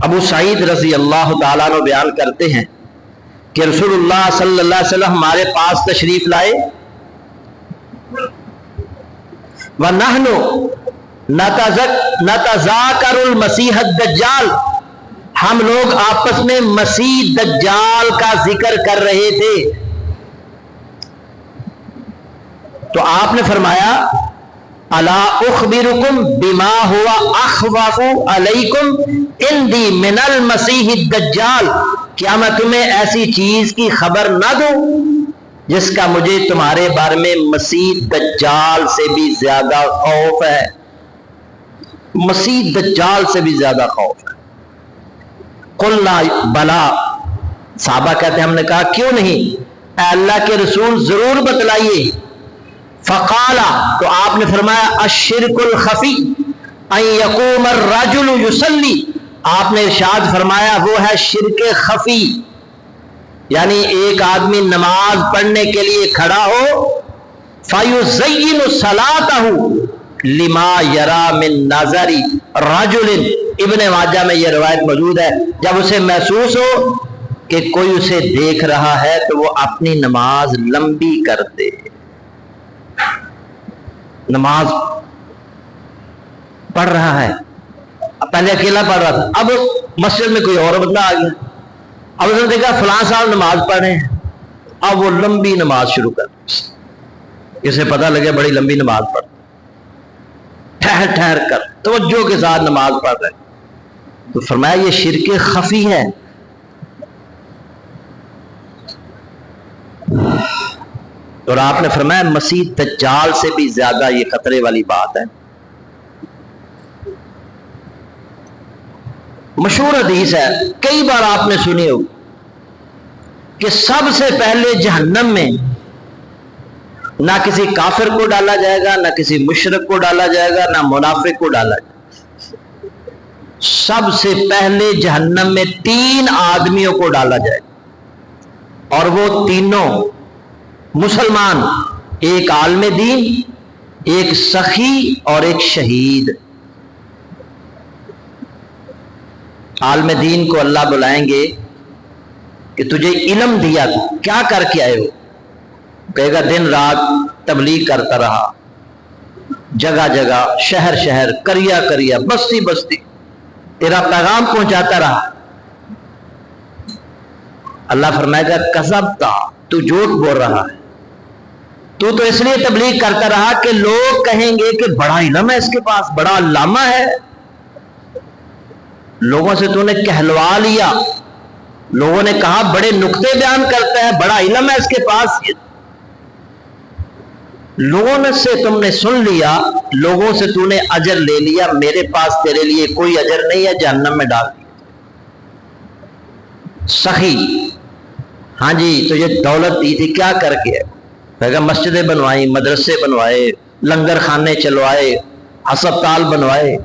ابو سعید رضی اللہ تعالیٰ عنہ بیان کرتے ہیں کہ رسول اللہ صلی اللہ علیہ وسلم ہمارے پاس تشریف لائے، وَنَحْنُ نَتَذَاكَرُ الْمَسِيحَ الدَّجَّالَ، ہم لوگ آپس میں مسیح دجال کا ذکر کر رہے تھے، تو آپ نے فرمایا الا اخبرکم بما ہوا اخوف علیکم عندی من المسیح الدجال، کیا میں تمہیں ایسی چیز کی خبر نہ دوں جس کا مجھے تمہارے بارے میں مسیح دجال سے بھی زیادہ خوف ہے، مسیح دجال سے بھی زیادہ خوف ہے۔ قلنا بلا، صحابہ کہتے ہیں ہم نے کہا کیوں نہیں، اے اللہ کے رسول ضرور بتلائیے۔ فقالا، تو آپ نے فرمایا الشرک الخفی ان یقوم الرجل یصلی، آپ نے ارشاد فرمایا وہ ہے شرک خفی، یعنی ایک آدمی نماز پڑھنے کے لیے کھڑا ہو، فیزین صلاتہ لما یرا من نظر رجل، ابن ماجہ میں یہ روایت موجود ہے، جب اسے محسوس ہو کہ کوئی اسے دیکھ رہا ہے تو وہ اپنی نماز لمبی کر دے، نماز پڑھ رہا ہے، پہلے اکیلا پڑھ رہا تھا، اب مسجد میں کوئی اور بندہ آ گیا، اب اس نے دیکھا فلاں صاحب نماز پڑھ رہے ہیں، اب وہ لمبی نماز شروع کر دی، اسے پتہ لگے بڑی لمبی نماز پڑھ، ٹھہر ٹھہر کر توجہ کے ساتھ نماز پڑھ رہے، تو فرمایا یہ شرک خفی ہے۔ اور آپ نے فرمایا مسیح دجال سے بھی زیادہ یہ خطرے والی بات ہے۔ مشہور حدیث ہے، کئی بار آپ نے سنی ہو کہ سب سے پہلے جہنم میں نہ کسی کافر کو ڈالا جائے گا، نہ کسی مشرک کو ڈالا جائے گا، نہ منافق کو ڈالا جائے گا، سب سے پہلے جہنم میں 3 آدمیوں کو ڈالا جائے گا، اور وہ تینوں مسلمان، ایک عالم دین، ایک سخی اور ایک شہید۔ عالم دین کو اللہ بلائیں گے کہ تجھے علم دیا تھا، کیا کر کے آئے ہو؟ کہے گا دن رات تبلیغ کرتا رہا، جگہ جگہ، شہر شہر، کریا کریا، بستی بستی تیرا پیغام پہنچاتا رہا۔ اللہ فرمائے گا کذبتا، تو جھوٹ بول رہا ہے، تو اس لیے تبلیغ کرتا رہا کہ لوگ کہیں گے کہ بڑا علم ہے اس کے پاس، بڑا علامہ ہے، لوگوں سے تو نے کہلوا لیا، لوگوں نے کہا بڑے نکتے بیان کرتا ہے، بڑا علم ہے اس کے پاس، لوگوں نے سے تم نے سن لیا، لوگوں سے تو نے اجر لے لیا، میرے پاس تیرے لیے کوئی اجر نہیں ہے، جہنم میں ڈال دیا۔ سخی، ہاں جی تو یہ دولت دی تھی، کیا کر کے؟ مسجدیں بنوائی، مدرسے بنوائے، لنگر خانے چلوائے، ہسپتال بنوائے،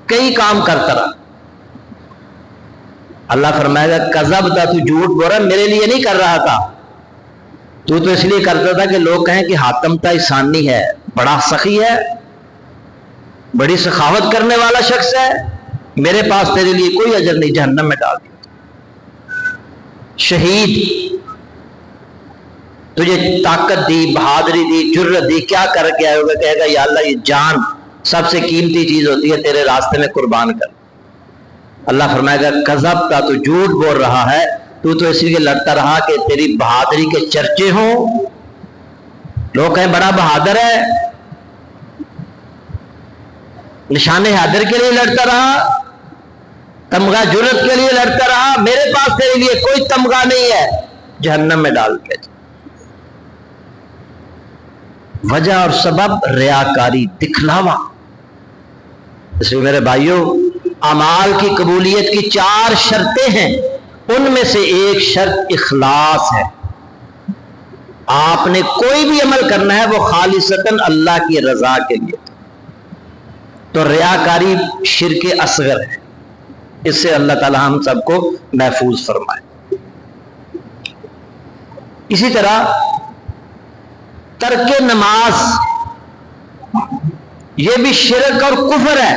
کئی کام کرتا رہا۔ اللہ فرمائے گا کذب تھا، تو جھوٹ بول رہا، میرے لیے نہیں کر رہا تھا، تو اس لیے کرتا تھا کہ لوگ کہیں کہ حاتم طائسانی ہے، بڑا سخی ہے، بڑی سخاوت کرنے والا شخص ہے، میرے پاس تیرے لیے کوئی اجر نہیں، جہنم میں ڈال دیا۔ شہید، تجھے طاقت دی، بہادری دی، جرت دی، کیا کر کے آئے ہوگا؟ کہے گا یا اللہ یہ جان سب سے قیمتی چیز ہوتی ہے، تیرے راستے میں قربان کر۔ اللہ فرمائے گا کذب کا، تو جھوٹ بول رہا ہے، تو اس لیے لڑتا رہا کہ تیری بہادری کے چرچے ہوں، لوگ کہیں بڑا بہادر ہے، نشان حیدر کے لیے لڑتا رہا، تمغہ جرت کے لیے لڑتا رہا، میرے پاس تیرے لیے کوئی تمغہ نہیں ہے، جہنم میں ڈال کے۔ وجہ اور سبب ریاکاری، دکھلاوا۔ اس لیے میرے بھائیوں، اعمال کی قبولیت کی 4 شرطیں ہیں، ان میں سے ایک شرط اخلاص ہے۔ آپ نے کوئی بھی عمل کرنا ہے وہ خالصتاً اللہ کی رضا کے لیے، تو ریاکاری شرک اصغر ہے، اس سے اللہ تعالی ہم سب کو محفوظ فرمائے۔ اسی طرح ترک نماز، یہ بھی شرک اور کفر ہے،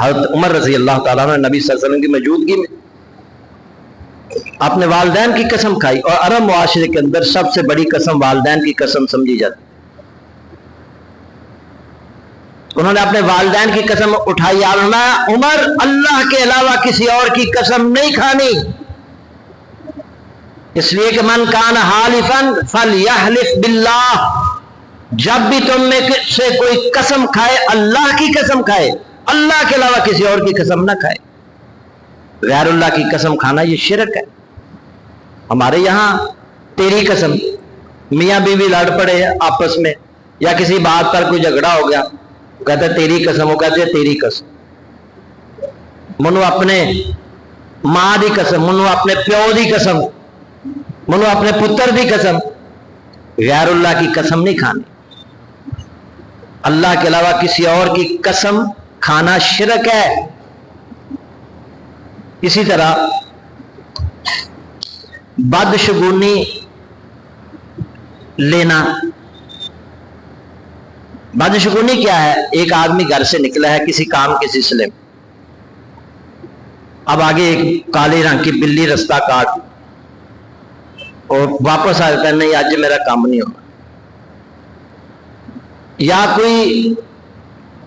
حضرت عمر رضی اللہ تعالیٰ عنہ نبی صلی اللہ علیہ وسلم کی موجودگی میں اپنے والدین کی قسم کھائی، اور عرب معاشرے کے اندر سب سے بڑی قسم والدین کی قسم سمجھی جاتی. انہوں نے اپنے والدین کی قسم اٹھائی اور فرمایا عمر اللہ کے علاوہ کسی اور کی قسم نہیں کھانی، اس لیے کہ من کان حالفا فلیحلف باللہ، جب بھی تم میں سے کوئی قسم کھائے اللہ کی قسم کھائے، اللہ کے علاوہ کسی اور کی قسم نہ کھائے. غیر اللہ کی قسم کھانا یہ شرک ہے. ہمارے یہاں تیری قسم، میاں بیوی لڑ پڑے آپس میں یا کسی بات پر کوئی جھگڑا ہو گیا، کہتے تیری قسم، وہ کہتے تیری قسم. منو اپنے ماں دی قسم، منو اپنے پیو دی قسم، منو اپنے پتر دی قسم. غیر اللہ کی قسم نہیں کھانی. اللہ کے علاوہ کسی اور کی قسم کھانا شرک ہے. اسی طرح بدشگونی لینا. بدشگونی کیا ہے؟ ایک آدمی گھر سے نکلا ہے کسی کام کے سلسلے میں، اب آگے ایک کالے رنگ کی بلی رستہ کاٹ اور واپس آ جاتا ہے، نہیں آج میرا کام نہیں ہوگا. یا کوئی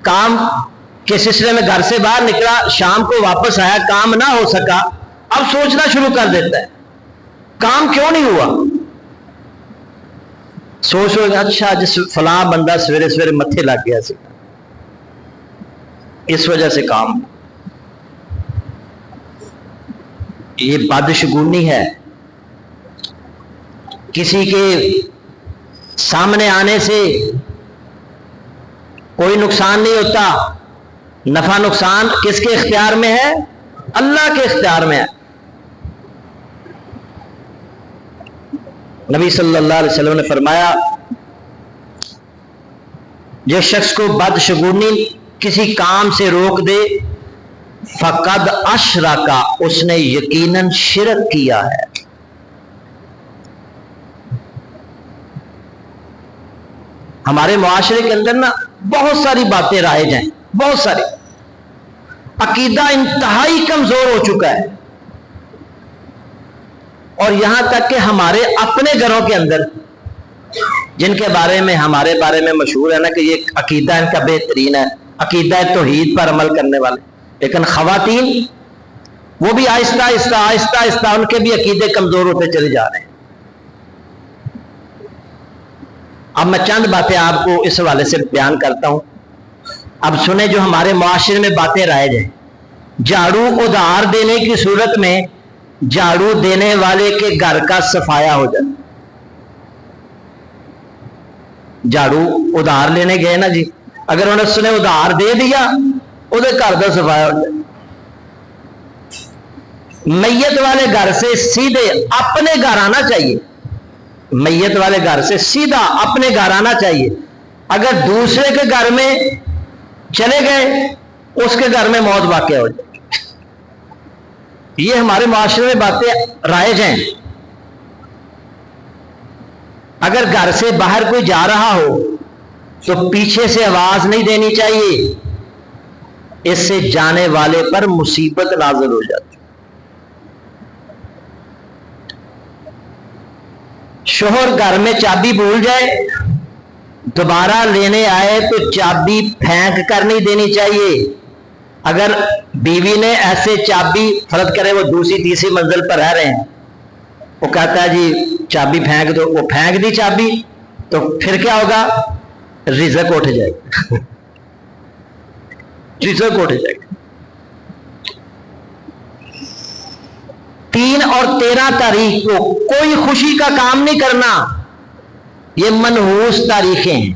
کام کے سلسلے میں گھر سے باہر نکلا، شام کو واپس آیا، کام نہ ہو سکا، اب سوچنا شروع کر دیتا ہے کام کیوں نہیں ہوا. سوچ رہے اچھا جس فلاں بندہ سویرے سویرے متھے لگ گیا سی، اس وجہ سے کام. یہ بدشگونی ہے. کسی کے سامنے آنے سے کوئی نقصان نہیں ہوتا. نفع نقصان کس کے اختیار میں ہے؟ اللہ کے اختیار میں ہے. نبی صلی اللہ علیہ وسلم نے فرمایا جس شخص کو بدشگونی کسی کام سے روک دے فقد اشرک، اس نے یقیناً شرک کیا ہے. ہمارے معاشرے کے اندر نا بہت ساری باتیں رائج ہیں، بہت ساری. عقیدہ انتہائی کمزور ہو چکا ہے، اور یہاں تک کہ ہمارے اپنے گھروں کے اندر جن کے بارے میں ہمارے بارے میں مشہور ہے نا کہ یہ عقیدہ ان کا بہترین ہے، عقیدہ توحید پر عمل کرنے والے، لیکن خواتین وہ بھی آہستہ آہستہ آہستہ آہستہ ان کے بھی عقیدے کمزور ہوتے چلے جا رہے ہیں. اب میں چند باتیں آپ کو اس حوالے سے بیان کرتا ہوں. اب سنیں جو ہمارے معاشرے میں باتیں رائج ہیں. جھاڑو ادھار دینے کی صورت میں جھاڑو دینے والے کے گھر کا صفایا ہو جاتا. جھاڑو ادھار لینے گئے نا جی، اگر انہیں اس نے ادھار دے دیا وہ گھر کا صفایا ہو جائے. میت والے گھر سے سیدھے اپنے گھر آنا چاہیے، میت والے گھر سے سیدھا اپنے گھر آنا چاہیے. اگر دوسرے کے گھر میں چلے گئے اس کے گھر میں موت واقع ہو جائے. یہ ہمارے معاشرے میں باتیں رائج ہیں. اگر گھر سے باہر کوئی جا رہا ہو تو پیچھے سے آواز نہیں دینی چاہیے، اس سے جانے والے پر مصیبت نازل ہو جاتی. شوہر گھر میں چابی بھول جائے، دوبارہ لینے آئے تو چابی پھینک کر نہیں دینی چاہیے. اگر بیوی نے ایسے چابی فرض کرے وہ دوسری تیسری منزل پر رہ رہے ہیں، وہ کہتا ہے جی چابی پھینک دو، وہ پھینک دی چابی تو پھر کیا ہوگا؟ رزق اٹھ جائے گا، رزق اٹھ جائے گا. 3 اور 13 تاریخ کو کوئی خوشی کا کام نہیں کرنا، یہ منحوس تاریخیں ہیں.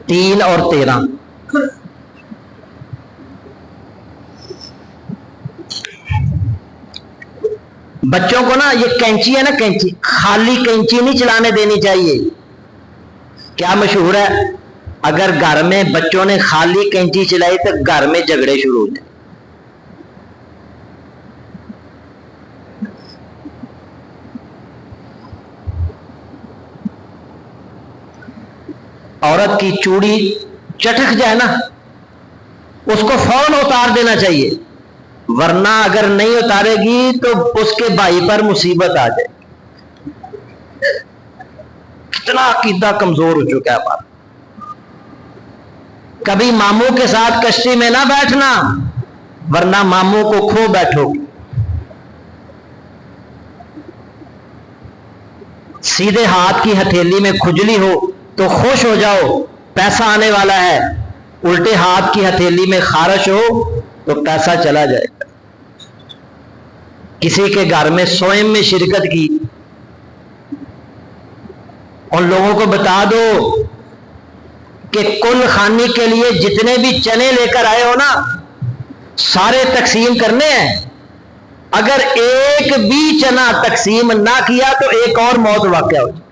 3 اور 13 بچوں کو نا یہ کینچی ہے نا، کینچی خالی کینچی نہیں چلانے دینی چاہیے. کیا مشہور ہے؟ اگر گھر میں بچوں نے خالی کینچی چلائی تو گھر میں جھگڑے شروع ہو جائیں. عورت کی چوڑی چٹک جائے نا، اس کو فوراً اتار دینا چاہیے، ورنہ اگر نہیں اتارے گی تو اس کے بھائی پر مصیبت آ جائے۔ کتنا عقیدہ کمزور ہو چکا ہے ہمارا۔ کبھی ماموں کے ساتھ کشتی میں نہ بیٹھنا، ورنہ ماموں کو کھو بیٹھو گی۔ سیدھے ہاتھ کی ہتھیلی میں کھجلی ہو تو خوش ہو جاؤ، پیسہ آنے والا ہے۔ الٹے ہاتھ کی ہتھیلی میں خارش ہو تو پیسہ چلا جائے گا۔ کسی کے گھر میں سوئم میں شرکت کی، ان لوگوں کو بتا دو کہ کل خانی کے لیے جتنے بھی چنے لے کر آئے ہو نا، سارے تقسیم کرنے ہیں۔ اگر ایک بھی چنا تقسیم نہ کیا تو ایک اور موت واقع ہو جائے۔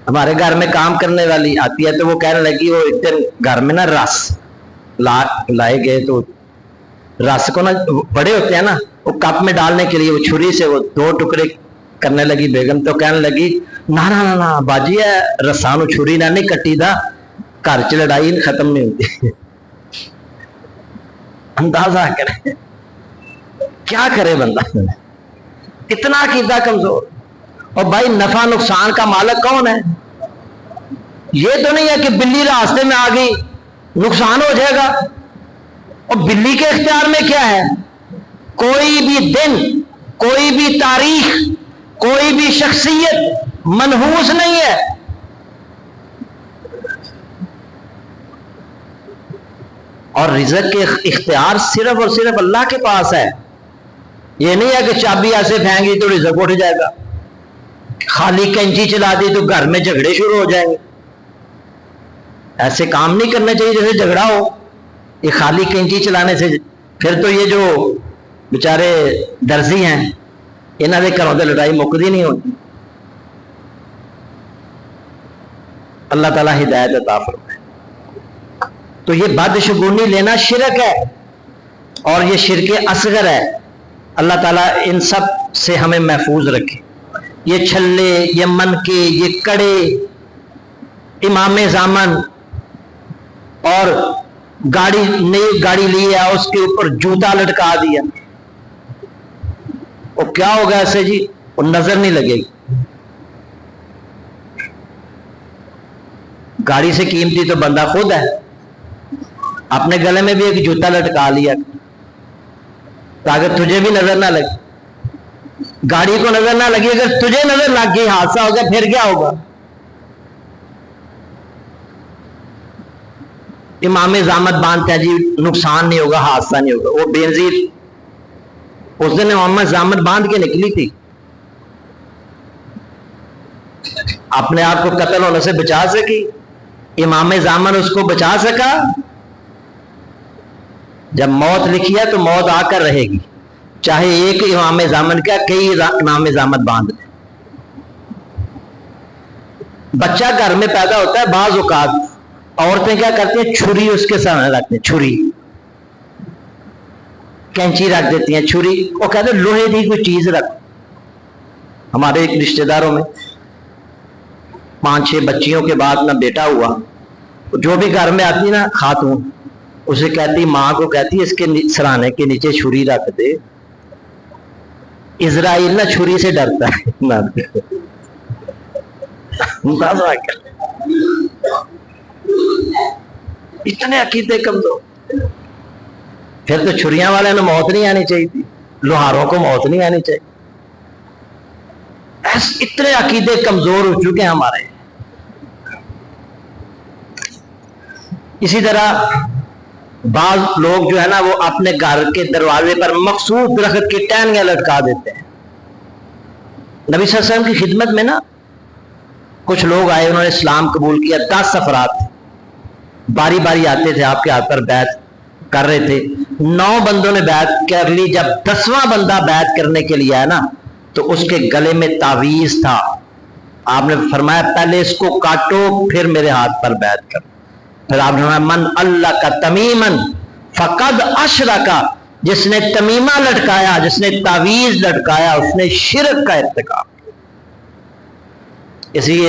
ہمارے گھر میں کام کرنے والی آتی ہے تو وہ کہنے لگی، وہ ایک دن گھر میں نا رس لائے گئے، تو رس کو نا بڑے ہوتے ہیں نا، وہ کپ میں ڈالنے کے لیے وہ چھری سے وہ 2 ٹکڑے کرنے لگی بیگم، تو کہنے لگی نا نا نا باجی ہے رسانو چھری نہ نہیں کٹی دا، گھر چ لڑائی ختم نہیں ہوتی۔ اندازہ کرے کیا کرے بندہ، اتنا عقیدہ کمزور۔ اور بھائی نفع نقصان کا مالک کون ہے؟ یہ تو نہیں ہے کہ بلی راستے میں آ گئی نقصان ہو جائے گا۔ اور بلی کے اختیار میں کیا ہے؟ کوئی بھی دن، کوئی بھی تاریخ، کوئی بھی شخصیت منحوس نہیں ہے۔ اور رزق کے اختیار صرف اور صرف اللہ کے پاس ہے۔ یہ نہیں ہے کہ چابی ایسے پھینکی تو رزق اٹھ جائے گا، خالی کینچی چلا دی تو گھر میں جھگڑے شروع ہو جائیں گے۔ ایسے کام نہیں کرنے چاہیے جیسے جھگڑا ہو، یہ خالی کینچی چلانے سے۔ پھر تو یہ جو بیچارے درزی ہیں، انہوں نے گھروں سے لڑائی مکدی نہیں ہوتی۔ اللہ تعالیٰ ہدایت عطا فرمائے۔ تو یہ بدشگونی لینا شرک ہے، اور یہ شرک اصغر ہے۔ اللہ تعالیٰ ان سب سے ہمیں محفوظ رکھے۔ یہ چھلے، یہ منکے، یہ کڑے، امام زامن، اور گاڑی نئی گاڑی لی ہے اس کے اوپر جوتا لٹکا دیا، وہ کیا ہوگا ایسے جی؟ وہ نظر نہیں لگے گی۔ گاڑی سے قیمتی تو بندہ خود ہے، اپنے گلے میں بھی ایک جوتا لٹکا لیا تاکہ تجھے بھی نظر نہ لگے۔ گاڑی کو نظر نہ لگی، اگر تجھے نظر لگ گئی حادثہ ہو گیا، پھر کیا ہوگا؟ امام زامت باندھتے ہیں جی نقصان نہیں ہوگا، حادثہ نہیں ہوگا۔ وہ بے نظیر اس دن امام زامت باندھ کے نکلی تھی، اپنے آپ کو قتل ہونے سے بچا سکی؟ امام زامن اس کو بچا سکا؟ جب موت لکھی ہے تو موت آ کر رہے گی، چاہے ایک امام زامن کا کئی امام زامت باندھ لے۔ بچہ گھر میں پیدا ہوتا ہے، بعض اوقات عورتیں کیا کرتی ہیں، چھری اس کے سامنے رکھتے ہیں، چھری کینچی رکھ دیتی ہیں، چھری وہ کہتے ہیں لوہے کی کوئی چیز رکھ۔ ہمارے ایک رشتہ داروں میں 5-6 بچیوں کے بعد نہ بیٹا ہوا، جو بھی گھر میں آتی نا خاتون، اسے کہتی، ماں کو کہتی اس کے سرانے کے نیچے چھری رکھ دے، اسرائیل نہ چھری سے ڈرتا ہے۔ اتنے عقیدے کمزور۔ پھر تو چھریاں والے نے موت نہیں آنی چاہیے تھی، لوہاروں کو موت نہیں آنی چاہیے۔ اتنے عقیدے کمزور ہو چکے ہیں ہمارے۔ اسی طرح بعض لوگ جو ہے نا وہ اپنے گھر کے دروازے پر مخصوص درخت کی ٹہنیاں لٹکا دیتے ہیں۔ نبی صلی اللہ علیہ وسلم کی خدمت میں نا کچھ لوگ آئے، انہوں نے اسلام قبول کیا، 10 افراد باری باری آتے تھے آپ کے ہاتھ پر بیعت کر رہے تھے۔ 9 بندوں نے بیعت کر لی، جب 10واں بندہ بیعت کرنے کے لیے آیا نا تو اس کے گلے میں تعویذ تھا۔ آپ نے فرمایا پہلے اس کو کاٹو پھر میرے ہاتھ پر بیعت کر۔ پھر آپ نے فرمایا من اللہ کا تمیمن فقد اشرکا، جس نے تمیمہ لٹکایا، جس نے تعویذ لٹکایا، اس نے شرک کا ارتکاب کیا۔ اس لیے